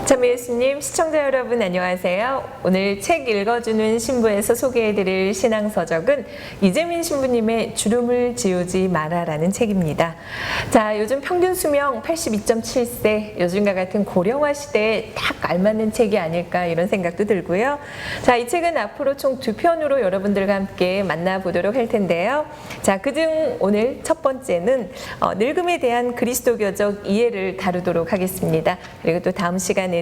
참 예수님, 시청자 여러분 안녕하세요. 오늘 책 읽어주는 신부에서 소개해드릴 신앙서적은 이재민 신부님의 주름을 지우지 마라라는 책입니다. 자, 요즘 평균 수명 82.7세, 요즘과 같은 고령화 시대에 딱 알맞는 책이 아닐까 이런 생각도 들고요. 자, 이 책은 앞으로 총 2편으로 여러분들과 함께 만나보도록 할 텐데요. 자, 그중 오늘 첫 번째는 늙음에 대한 그리스도교적 이해를 다루도록 하겠습니다. 그리고 또 다음 시간에는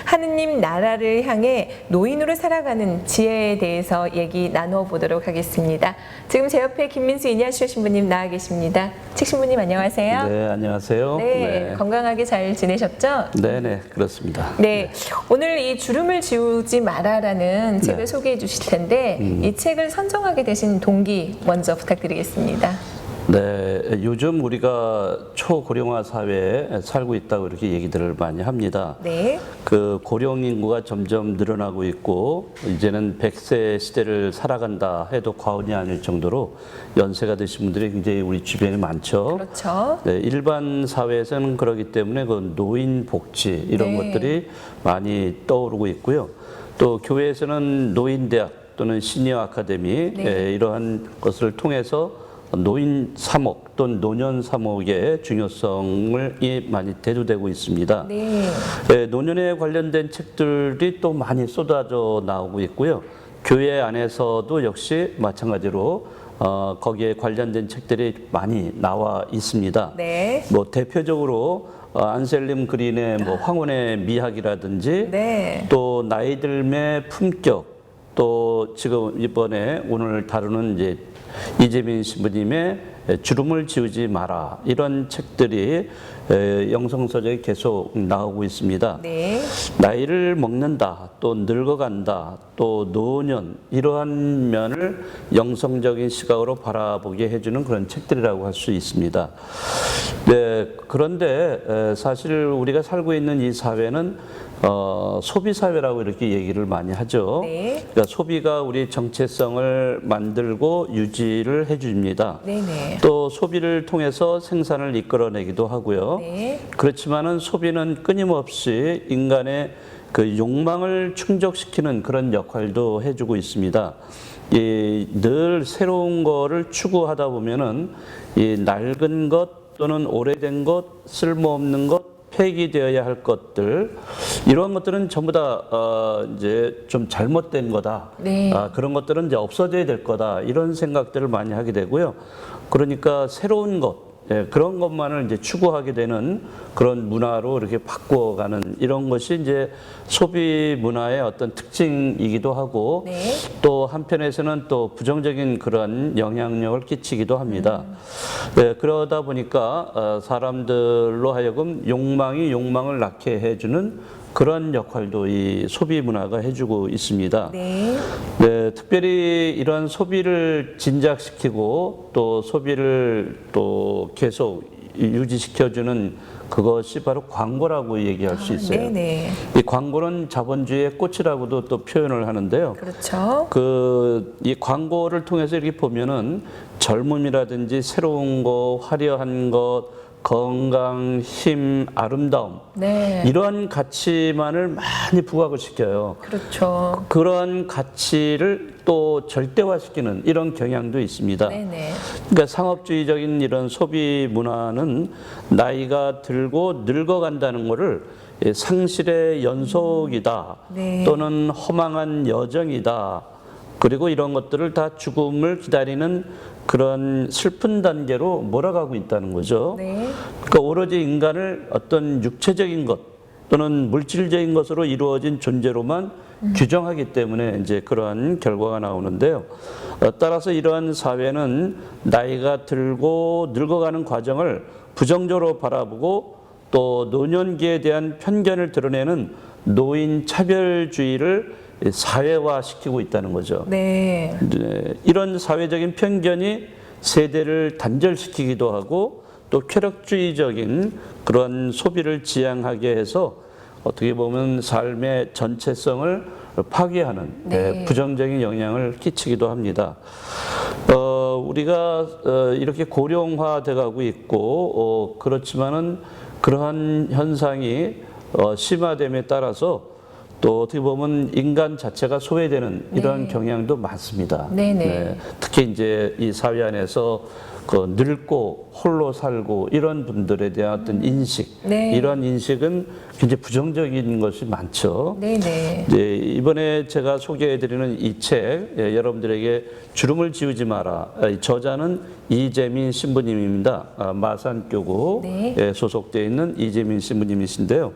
하느님 나라를 향해 노인으로 살아가는 지혜에 대해서 얘기 나눠보도록 하겠습니다. 지금 제 옆에 김민수 이냐시오 신부님 나와 계십니다. 책 신부님 안녕하세요. 네, 안녕하세요. 네, 건강하게 잘 지내셨죠? 네, 그렇습니다. 네, 오늘 이 주름을 지우지 마라라는 책을 네. 소개해 주실 텐데 이 책을 선정하게 되신 동기 먼저 부탁드리겠습니다. 네, 요즘 우리가 초고령화 사회에 살고 있다고 이렇게 얘기들을 많이 합니다. 네. 그 고령 인구가 점점 늘어나고 있고 이제는 100세 시대를 살아간다 해도 과언이 아닐 정도로 연세가 드신 분들이 굉장히 우리 주변에 많죠. 그렇죠. 네, 일반 사회에서는 그렇기 때문에 그 노인 복지 이런 네. 것들이 많이 떠오르고 있고요. 또 교회에서는 노인대학 또는 시니어 아카데미 네. 이러한 것을 통해서 노인 사목 또는 노년 사목의 중요성을 많이 대두되고 있습니다. 네. 노년에 관련된 책들이 또 많이 쏟아져 나오고 있고요. 교회 안에서도 역시 마찬가지로 거기에 관련된 책들이 많이 나와 있습니다. 네. 뭐 대표적으로 안셀림 그린의 뭐 황혼의 미학이라든지 네. 또 나이 들매 품격, 또 지금 이번에 오늘 다루는 이제 이재민 신부님의 주름을 지우지 마라 이런 책들이 영성서적에 계속 나오고 있습니다. 네. 나이를 먹는다, 또 늙어간다, 또 노년 이러한 면을 영성적인 시각으로 바라보게 해주는 그런 책들이라고 할 수 있습니다. 네, 그런데 사실 우리가 살고 있는 이 사회는 소비 사회라고 이렇게 얘기를 많이 하죠. 네. 그러니까 소비가 우리 정체성을 만들고 유지를 해줍니다. 네네. 또 소비를 통해서 생산을 이끌어내기도 하고요. 네. 그렇지만은 소비는 끊임없이 인간의 그 욕망을 충족시키는 그런 역할도 해주고 있습니다. 늘 새로운 거를 추구하다 보면은 이 낡은 것 또는 오래된 것, 쓸모없는 것, 폐기되어야 할 것들 이런 것들은 전부 다 이제 좀 잘못된 거다. 네. 그런 것들은 이제 없어져야 될 거다. 이런 생각들을 많이 하게 되고요. 그러니까 새로운 것 그런 것만을 이제 추구하게 되는 그런 문화로 이렇게 바꿔가는 이런 것이 이제 소비 문화의 어떤 특징이기도 하고 네. 또 한편에서는 또 부정적인 그런 영향력을 끼치기도 합니다. 네, 그러다 보니까 사람들로 하여금 욕망이 욕망을 낳게 해주는 그런 역할도 이 소비 문화가 해주고 있습니다. 네. 네, 특별히 이런 소비를 진작시키고 또 소비를 또 계속 유지시켜주는 그것이 바로 광고라고 얘기할 수 있어요. 네네. 이 광고는 자본주의의 꽃이라고도 또 표현을 하는데요. 그렇죠. 이 광고를 통해서 이렇게 보면은 젊음이라든지 새로운 거, 화려한 것, 건강, 힘, 아름다움 네. 이러한 가치만을 많이 부각을 시켜요. 그렇죠. 그런 가치를 또 절대화시키는 이런 경향도 있습니다. 네네. 그러니까 상업주의적인 이런 소비 문화는 나이가 들고 늙어간다는 것을 상실의 연속이다. 네. 또는 허망한 여정이다. 그리고 이런 것들을 다 죽음을 기다리는 그런 슬픈 단계로 몰아가고 있다는 거죠. 네. 그러니까 오로지 인간을 어떤 육체적인 것 또는 물질적인 것으로 이루어진 존재로만 규정하기 때문에 이제 그러한 결과가 나오는데요. 따라서 이러한 사회는 나이가 들고 늙어가는 과정을 부정적으로 바라보고 또 노년기에 대한 편견을 드러내는 노인 차별주의를 사회화시키고 있다는 거죠. 네. 이런 사회적인 편견이 세대를 단절시키기도 하고 또 쾌락주의적인 그런 소비를 지향하게 해서 어떻게 보면 삶의 전체성을 파괴하는 네. 부정적인 영향을 끼치기도 합니다. 우리가 이렇게 고령화돼 가고 있고 그렇지만은 그러한 현상이 심화됨에 따라서 또 어떻게 보면 인간 자체가 소외되는 이런 경향도 많습니다. 네네. 특히 이제 이 사회 안에서 그 늙고 홀로 살고 이런 분들에 대한 어떤 인식, 네. 이런 인식은 굉장히 부정적인 것이 많죠. 네네. 네, 이번에 제가 소개해드리는 이 책, 여러분들에게 주름을 지우지 마라. 이 저자는 이재민 신부님입니다. 마산교구 네. 소속되어 있는 이재민 신부님이신데요.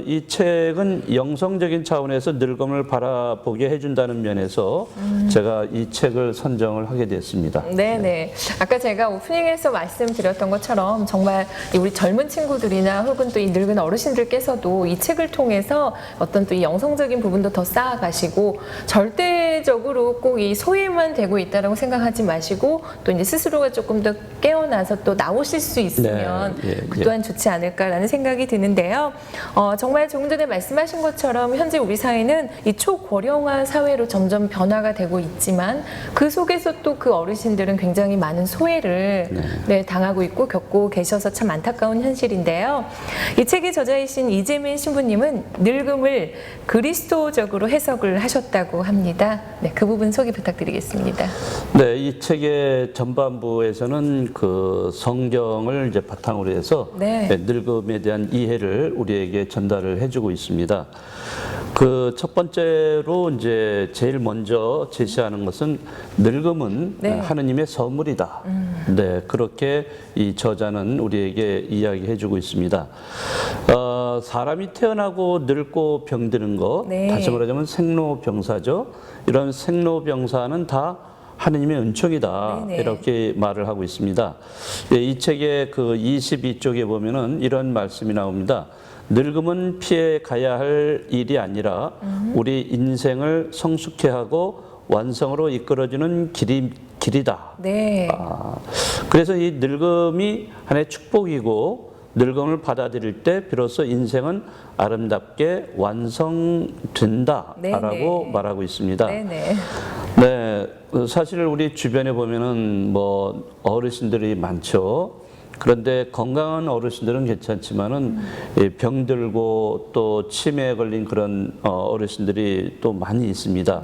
이 책은 영성적인 차원에서 늙음을 바라보게 해준다는 면에서 제가 이 책을 선정을 하게 됐습니다. 네네. 아까 제가 오프닝에서 말씀드렸던 것처럼 정말 우리 젊은 친구들이나 혹은 또 이 늙은 어르신들께서도 이 책을 통해서 어떤 또 이 영성적인 부분도 더 쌓아가시고 절대적으로 꼭 이 소외만 되고 있다라고 생각하지 마시고 또 이제 스스로가 조금 더 깨어나서 또 나오실 수 있으면 그 또한 좋지 않을까라는 생각이 드는데요. 정말 조금 전에 말씀하신 것처럼 현재 우리 사회는 이 초고령화 사회로 점점 변화가 되고 있지만 그 속에서 또 그 어르신들은 굉장히 많은 소외를 당하고 있고 겪고 계셔서 참 안타까운 현실인데요. 이 책의 저자이신 이재민 신부님은 늙음을 그리스도적으로 해석을 하셨다고 합니다. 네, 그 부분 소개 부탁드리겠습니다. 네, 이 책의 전반부에서는 그 성경을 이제 바탕으로 해서 늙음에 대한 이해를 우리에게 전달을 해주고 있습니다. 그 첫 번째로 이제 제일 먼저 제시하는 것은 늙음은 하느님의 선물이다. 네, 그렇게 이 저자는 우리에게 이야기해주고 있습니다. 사람이 태어나고 늙고 병드는 것, 다시 말하자면 생로병사죠. 이런 생로병사는 다 하느님의 은총이다. 이렇게 말을 하고 있습니다. 이 책의 그 22쪽에 보면은 이런 말씀이 나옵니다. 늙음은 피해 가야 할 일이 아니라 우리 인생을 성숙해 하고 완성으로 이끌어주는 길이다. 그래서 이 늙음이 하나의 축복이고 늙음을 받아들일 때 비로소 인생은 아름답게 완성된다라고 말하고 있습니다. 네, 사실 우리 주변에 보면은 뭐 어르신들이 많죠. 그런데 건강한 어르신들은 괜찮지만은 병들고 또 치매에 걸린 그런 어르신들이 또 많이 있습니다.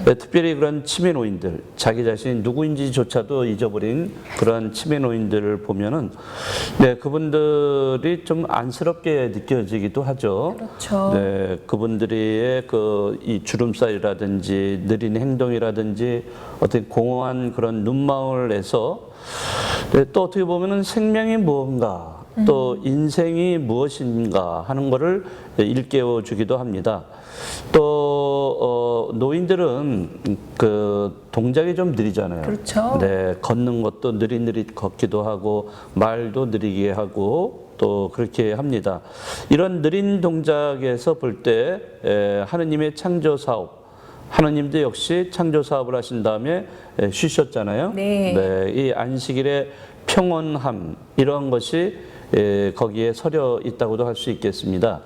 특별히 그런 치매 노인들, 자기 자신이 누구인지조차도 잊어버린 그런 치매 노인들을 보면은 그분들이 좀 안쓰럽게 느껴지기도 하죠. 그렇죠. 네, 그분들의 그 이 주름살이라든지 느린 행동이라든지 어떤 공허한 그런 눈망울에서 또 어떻게 보면은 생명이 무언가 또 인생이 무엇인가 하는 것을 일깨워 주기도 합니다. 또 노인들은 그 동작이 좀 느리잖아요. 그렇죠. 네, 걷는 것도 느릿느릿 걷기도 하고 말도 느리게 하고 또 그렇게 합니다. 이런 느린 동작에서 볼 때 하느님의 창조 사업, 하느님도 역시 창조 사업을 하신 다음에 쉬셨잖아요. 이 안식일의 평온함 이런 것이 거기에 서려 있다고도 할 수 있겠습니다.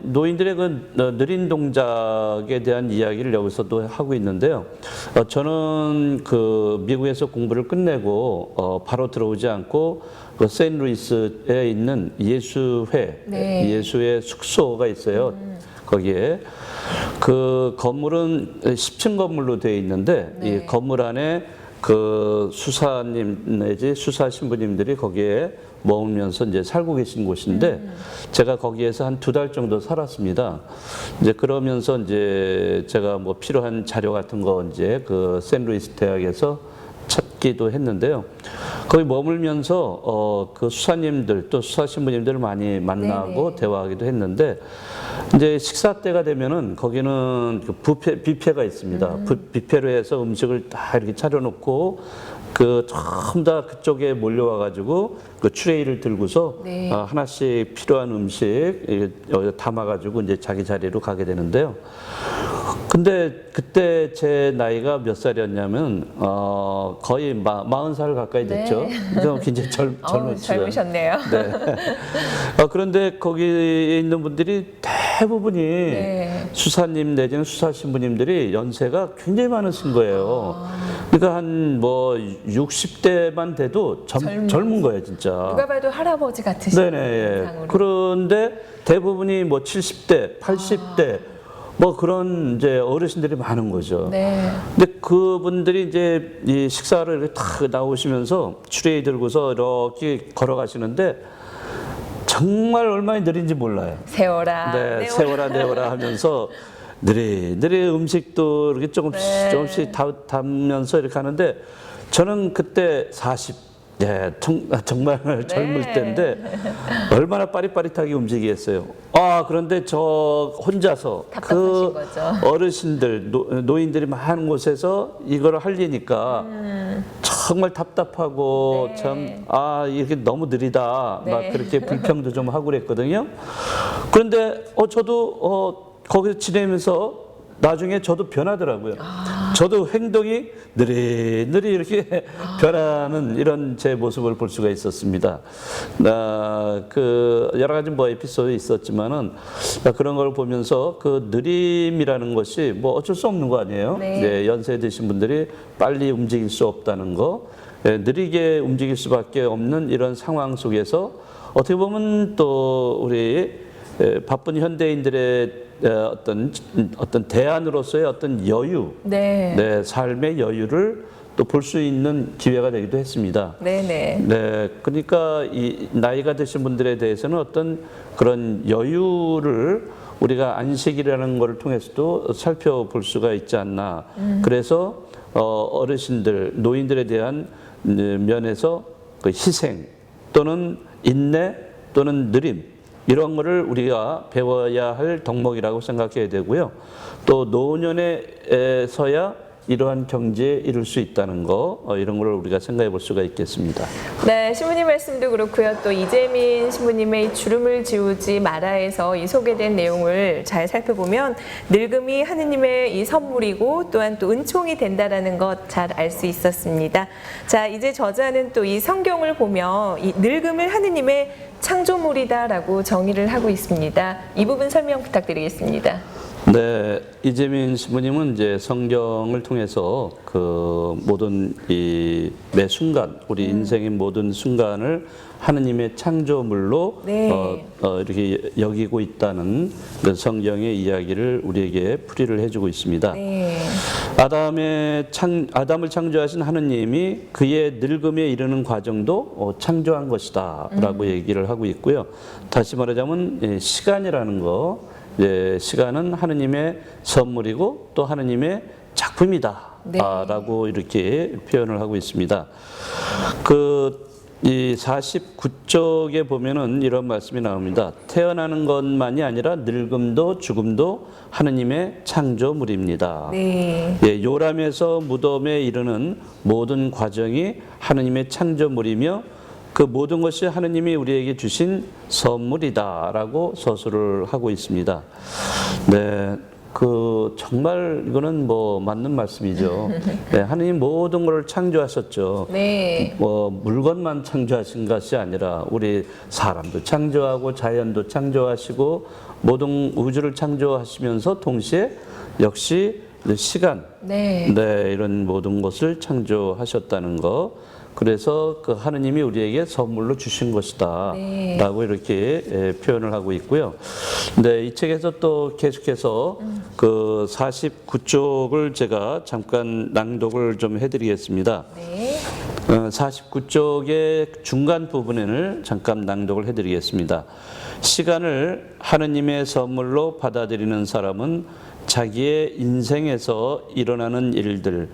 노인들의 그 느린 동작에 대한 이야기를 여기서도 하고 있는데요. 저는 그 미국에서 공부를 끝내고 바로 들어오지 않고 그 세인트루이스에 있는 예수회, 예수의 숙소가 있어요. 거기에 그 건물은 10층 건물로 되어 있는데 이 건물 안에 그 수사님 내지 수사 신부님들이 거기에 머물면서 이제 살고 계신 곳인데 제가 거기에서 한 2달 정도 살았습니다. 이제 그러면서 이제 제가 뭐 필요한 자료 같은 거 이제 그 샌루이스 대학에서 찾기도 했는데요. 거기 머물면서 그 수사님들 또 수사 신부님들을 많이 만나고 대화하기도 했는데 이제 식사 때가 되면은 거기는 그 뷔페가 있습니다. 뷔페로 해서 음식을 다 이렇게 차려놓고 그 전부 다 그쪽에 몰려와 가지고 그 트레이를 들고서 하나씩 필요한 음식 담아 가지고 이제 자기 자리로 가게 되는데요. 근데 그때 제 나이가 몇 살이었냐면 거의 40살 가까이 됐죠. 그래서 굉장히 젊으셨네요. 그런데 거기에 있는 분들이 대부분이 수사님 내지는 수사 신부님들이 연세가 굉장히 많으신 거예요. 그러니까 한 뭐 60대만 돼도 젊은 거예요, 진짜. 누가 봐도 할아버지 같으신 네네. 예. 상으로. 그런데 대부분이 뭐 70대, 80대 뭐 그런 이제 어르신들이 많은 거죠. 네. 근데 그분들이 이제 이 식사를 이렇게 탁 나오시면서 트레이 들고서 이렇게 걸어가시는데 정말 얼마나 느린지 몰라요. 세워라. 네, 내워라. 세워라 내워라 하면서 느리느리 음식도 이렇게 조금씩 네. 조금씩 담면서 이렇게 하는데 저는 그때 40, 예, 정말 젊을 때인데 얼마나 빠릿빠릿하게 움직이겠어요. 아, 그런데 저 혼자서 답답하신 그 거죠. 어르신들, 노인들이 많은 곳에서 이걸 하려니까 정말 답답하고 네. 참, 아, 이렇게 너무 느리다. 네. 막 그렇게 불평도 좀 하고 그랬거든요. 그런데 저도 거기서 지내면서 나중에 저도 변하더라고요. 저도 행동이 느리느리 이렇게 변하는 이런 제 모습을 볼 수가 있었습니다. 그 여러 가지 뭐 에피소드 있었지만은 그런 걸 보면서 그 느림이라는 것이 뭐 어쩔 수 없는 거 아니에요? 네. 연세 드신 분들이 빨리 움직일 수 없다는 거, 느리게 움직일 수밖에 없는 이런 상황 속에서 어떻게 보면 또 우리 바쁜 현대인들의 어떤 대안으로서의 어떤 여유, 네. 삶의 여유를 또 볼 수 있는 기회가 되기도 했습니다. 네네. 네, 그러니까 이 나이가 드신 분들에 대해서는 어떤 그런 여유를 우리가 안식이라는 것을 통해서도 살펴볼 수가 있지 않나. 그래서 어르신들, 노인들에 대한 면에서 그 희생 또는 인내 또는 느림 이런 거를 우리가 배워야 할 덕목이라고 생각해야 되고요. 또 노년에서야 이러한 경지에 이룰 수 있다는 거 이런 걸 우리가 생각해 볼 수가 있겠습니다. 네, 신부님 말씀도 그렇고요. 또 이재민 신부님의 주름을 지우지 마라에서 이 소개된 내용을 잘 살펴보면 늙음이 하느님의 이 선물이고 또한 또 은총이 된다라는 것 잘 알 수 있었습니다. 자, 이제 저자는 또 이 성경을 보며 이 늙음을 하느님의 창조물이다라고 정의를 하고 있습니다. 이 부분 설명 부탁드리겠습니다. 네, 이재민 신부님은 이제 성경을 통해서 그 모든 매 순간, 우리 인생의 모든 순간을 하느님의 창조물로 네. 이렇게 여기고 있다는 그 성경의 이야기를 우리에게 풀이를 해주고 있습니다. 네. 아담을 창조하신 하느님이 그의 늙음에 이르는 과정도 창조한 것이다라고 얘기를 하고 있고요. 다시 말하자면 시간이라는 거. 시간은 하느님의 선물이고 또 하느님의 작품이다. 네. 라고 이렇게 표현을 하고 있습니다. 이 49쪽에 보면은 이런 말씀이 나옵니다. 태어나는 것만이 아니라 늙음도 죽음도 하느님의 창조물입니다. 네. 요람에서 무덤에 이르는 모든 과정이 하느님의 창조물이며 그 모든 것이 하느님이 우리에게 주신 선물이다라고 서술을 하고 있습니다. 네, 정말 이거는 뭐 맞는 말씀이죠. 네, 하느님 모든 것을 창조하셨죠. 네. 물건만 창조하신 것이 아니라 우리 사람도 창조하고 자연도 창조하시고 모든 우주를 창조하시면서 동시에 역시 시간, 네. 이런 모든 것을 창조하셨다는 거. 그래서 그 하느님이 우리에게 선물로 주신 것이다. 네. 라고 이렇게 표현을 하고 있고요. 네, 이 책에서 또 계속해서 그 49쪽을 제가 잠깐 낭독을 좀 해드리겠습니다. 네. 49쪽의 중간 부분을 잠깐 낭독을 해드리겠습니다. 시간을 하느님의 선물로 받아들이는 사람은 자기의 인생에서 일어나는 일들,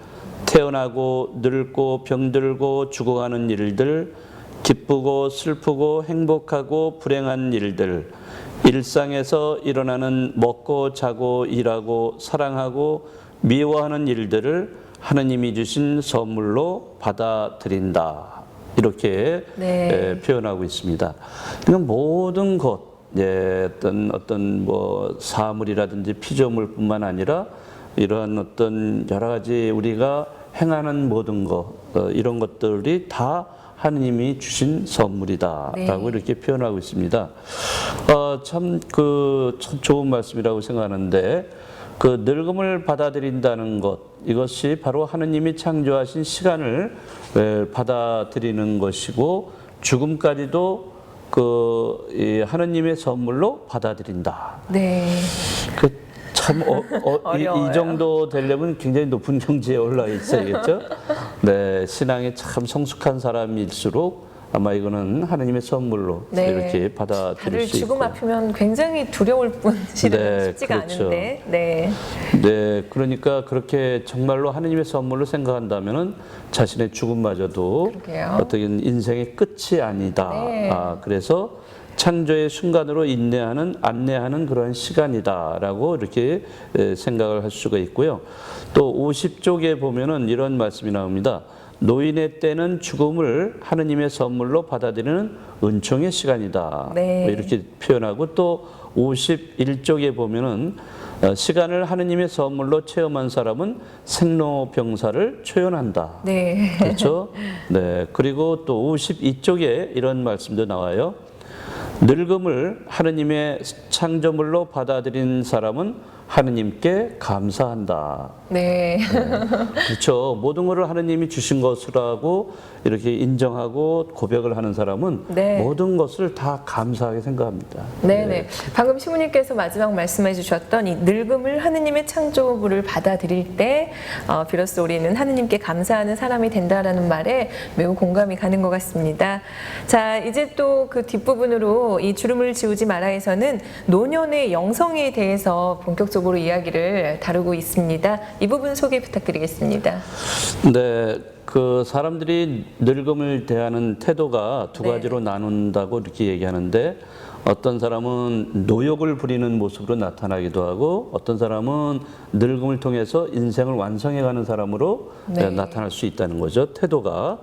태어나고 늙고 병들고 죽어가는 일들, 기쁘고 슬프고 행복하고 불행한 일들, 일상에서 일어나는 먹고 자고 일하고 사랑하고 미워하는 일들을 하느님이 주신 선물로 받아들인다. 이렇게 네. 표현하고 있습니다. 그러니까 모든 것, 어떤 뭐 사물이라든지 피조물뿐만 아니라 이러한 어떤 여러 가지 우리가 행하는 모든 것, 이런 것들이 다 하느님이 주신 선물이다라고 네. 이렇게 표현하고 있습니다. 참 좋은 말씀이라고 생각하는데 그 늙음을 받아들인다는 것, 이것이 바로 하느님이 창조하신 시간을 받아들이는 것이고 죽음까지도 이 하느님의 선물로 받아들인다. 네. 참 이 정도 되려면 굉장히 높은 경지에 올라 있어야겠죠. 네, 신앙이 참 성숙한 사람일수록 아마 이거는 하느님의 선물로 네. 이렇게 받아들일 다들 수 있고. 죽음 앞이면 굉장히 두려울 뿐 실은 네, 쉽지가 그렇죠. 않은데. 네. 네, 그러니까 그렇게 정말로 하느님의 선물로 생각한다면은 자신의 죽음마저도 그러게요. 어떻게 인생의 끝이 아니다. 네. 그래서 창조의 순간으로 안내하는 그런 시간이다라고 이렇게 생각을 할 수가 있고요. 또 50쪽에 보면은 이런 말씀이 나옵니다. 노인의 때는 죽음을 하느님의 선물로 받아들이는 은총의 시간이다. 네. 뭐 이렇게 표현하고 또 51쪽에 보면은 시간을 하느님의 선물로 체험한 사람은 생로병사를 초연한다. 네. 그렇죠? 네. 그리고 또 52쪽에 이런 말씀도 나와요. 늙음을 하느님의 창조물로 받아들인 사람은 하느님께 감사한다. 네. 그렇죠. 모든 것을 하느님이 주신 것이라고 이렇게 인정하고 고백을 하는 사람은 네. 모든 것을 다 감사하게 생각합니다. 네네. 방금 시부님께서 마지막 말씀해 주셨던 이 늙음을 하느님의 창조물을 받아들일 때 비로소 우리는 하느님께 감사하는 사람이 된다라는 말에 매우 공감이 가는 것 같습니다. 자, 이제 또 그 뒷부분으로 이 주름을 지우지 마라에서는 노년의 영성에 대해서 본격적으로 이야기를 다루고 있습니다. 이 부분 소개 부탁드리겠습니다. 네. 그 사람들이 늙음을 대하는 태도가 두 가지로 나눈다고 이렇게 얘기하는데 어떤 사람은 노욕을 부리는 모습으로 나타나기도 하고 어떤 사람은 늙음을 통해서 인생을 완성해가는 사람으로 나타날 수 있다는 거죠. 태도가.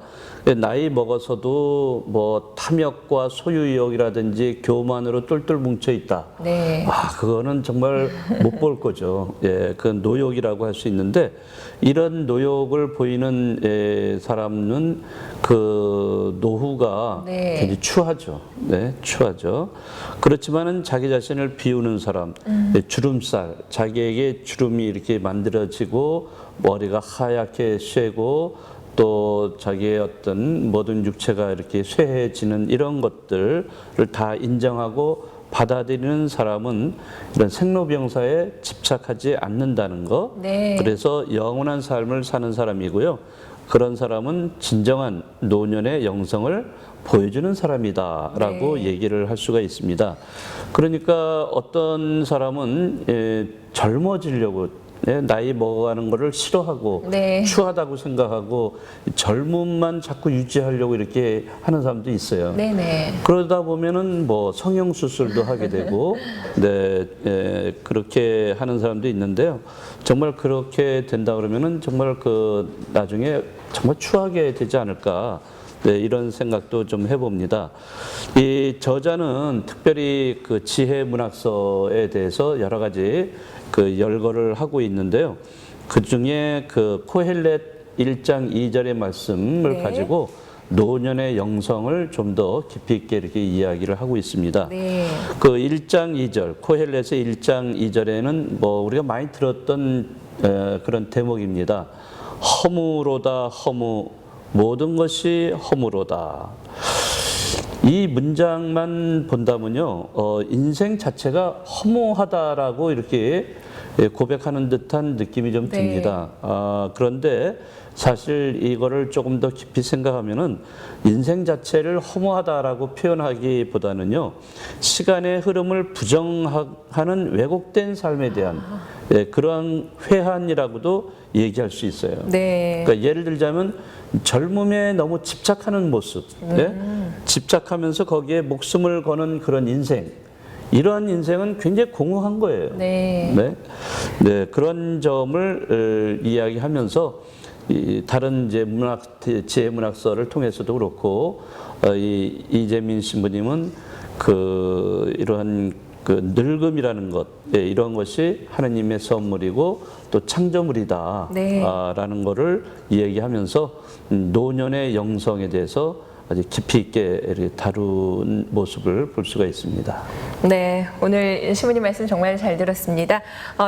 나이 먹어서도 뭐 탐욕과 소유욕이라든지 교만으로 똘똘 뭉쳐 있다. 네. 그거는 정말 못 볼 거죠. 예, 그 노욕이라고 할 수 있는데 이런 노욕을 보이는 사람은 그 노후가 굉장히 추하죠. 네, 추하죠. 그렇지만은 자기 자신을 비우는 사람, 주름살, 자기에게 주름이 이렇게 만들어지고 머리가 하얗게 쇠고 또 자기의 어떤 모든 육체가 이렇게 쇠해지는 이런 것들을 다 인정하고 받아들이는 사람은 이런 생로병사에 집착하지 않는다는 거. 네. 그래서 영원한 삶을 사는 사람이고요. 그런 사람은 진정한 노년의 영성을 보여주는 사람이다라고 얘기를 할 수가 있습니다. 그러니까 어떤 사람은 젊어지려고 나이 먹어가는 거를 싫어하고 추하다고 생각하고 젊음만 자꾸 유지하려고 이렇게 하는 사람도 있어요. 네네. 그러다 보면은 뭐 성형 수술도 하게 되고, 그렇게 하는 사람도 있는데요. 정말 그렇게 된다 그러면은 정말 그 나중에 정말 추하게 되지 않을까. 네, 이런 생각도 좀 해봅니다. 이 저자는 특별히 그 지혜 문학서에 대해서 여러 가지 그 열거를 하고 있는데요. 그 중에 그 코헬렛 1장 2절의 말씀을 가지고 노년의 영성을 좀 더 깊이 있게 이렇게 이야기를 하고 있습니다. 네. 그 1장 2절, 코헬렛의 1장 2절에는 뭐 우리가 많이 들었던 그런 대목입니다. 허무로다 허무 모든 것이 허무로다. 이 문장만 본다면요, 인생 자체가 허무하다라고 이렇게 고백하는 듯한 느낌이 좀 듭니다. 그런데 사실 이거를 조금 더 깊이 생각하면은 인생 자체를 허무하다라고 표현하기보다는요, 시간의 흐름을 부정하는 왜곡된 삶에 대한 그러한 회한이라고도 얘기할 수 있어요. 네. 그러니까 예를 들자면 젊음에 너무 집착하는 모습, 집착하면서 거기에 목숨을 거는 그런 인생, 이러한 인생은 굉장히 공허한 거예요. 네. 그런 점을 이야기하면서 다른 이제 지혜 문학서를 통해서도 그렇고 이재민 신부님은 이러한 그 늙음이라는 것, 이런 것이 하나님의 선물이고 또 창조물이다 라는 것을 이야기하면서 노년의 영성에 대해서 아주 깊이 있게 이렇게 다룬 모습을 볼 수가 있습니다. 네, 오늘 신부님 말씀 정말 잘 들었습니다.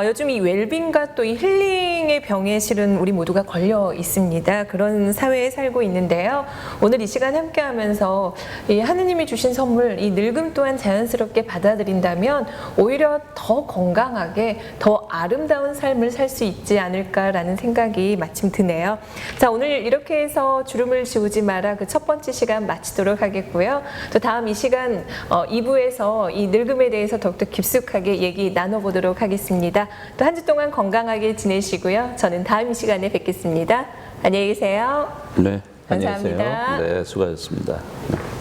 요즘 이 웰빙과 또 이 힐링의 병에 실은 우리 모두가 걸려 있습니다. 그런 사회에 살고 있는데요. 오늘 이 시간 함께하면서 이 하느님이 주신 선물, 이 늙음 또한 자연스럽게 받아들인다면 오히려 더 건강하게, 더 아름다운 삶을 살 수 있지 않을까라는 생각이 마침 드네요. 자, 오늘 이렇게 해서 주름을 지우지 마라 그 첫 번째 시간 마치도록 하겠고요. 또 다음 이 시간 2부에서 이 늙음에 대해서 더욱더 깊숙하게 얘기 나눠보도록 하겠습니다. 또 한 주 동안 건강하게 지내시고요. 저는 다음 이 시간에 뵙겠습니다. 안녕히 계세요. 네, 안녕히 감사합니다. 계세요. 네, 수고하셨습니다.